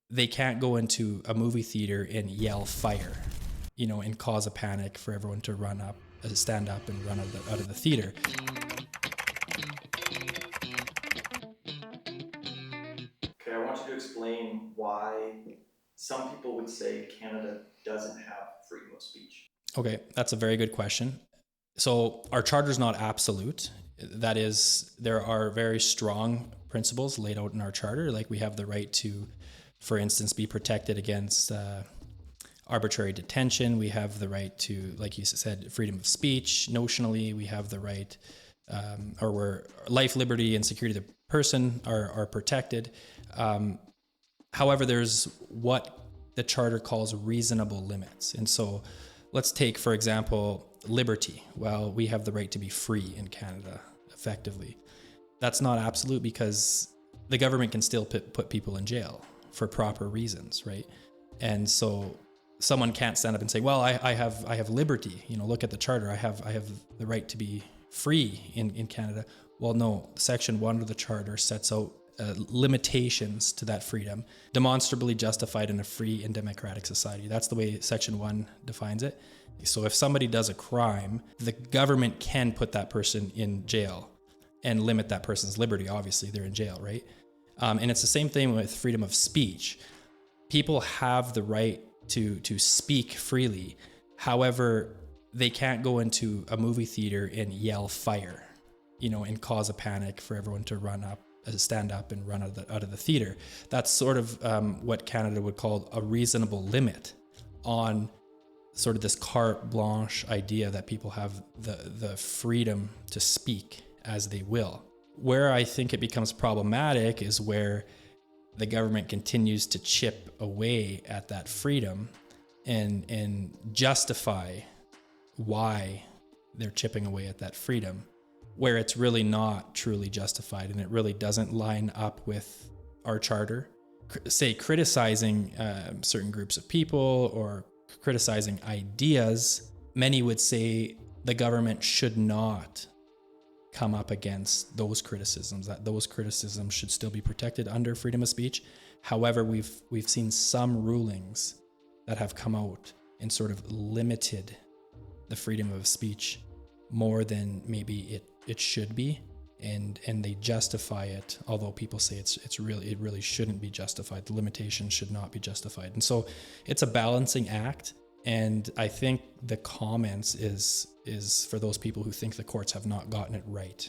they can't go into a movie theater and yell fire, and cause a panic for everyone to stand up and run out of the theater. Okay, I want you to explain why some people would say Canada doesn't have freedom of speech. Okay, that's a very good question. So our charter is not absolute. That is, there are very strong principles laid out in our charter. Like we have the right to, for instance, be protected against arbitrary detention. We have the right to, like you said, freedom of speech. Notionally, we have the right, or where life, liberty, and security of the person are protected. However, there's what the charter calls reasonable limits. And so let's take, for example, liberty. Well, we have the right to be free in Canada, effectively. That's not absolute because the government can still put people in jail for proper reasons, right? And so someone can't stand up and say, well, I have liberty. Look at the charter. I have the right to be free in Canada. Well, no, Section 1 of the charter sets out limitations to that freedom, demonstrably justified in a free and democratic society. That's the way Section 1 defines it. So if somebody does a crime, the government can put that person in jail and limit that person's liberty. Obviously, they're in jail, right? And it's the same thing with freedom of speech. People have the right to speak freely. However, they can't go into a movie theater and yell fire, and cause a panic for everyone to stand up and run out of the theater. That's sort of what Canada would call a reasonable limit on sort of this carte blanche idea that people have the freedom to speak as they will. Where I think it becomes problematic is where the government continues to chip away at that freedom and justify why they're chipping away at that freedom, where it's really not truly justified and it really doesn't line up with our charter. Say criticizing certain groups of people or criticizing ideas, many would say the government should not come up against those criticisms, that those criticisms should still be protected under freedom of speech. However, we've seen some rulings that have come out and sort of limited the freedom of speech more than maybe it should be, and they justify it, although people say it really shouldn't be justified. The limitation should not be justified. And so it's a balancing act, and I think the comments is for those people who think the courts have not gotten it right.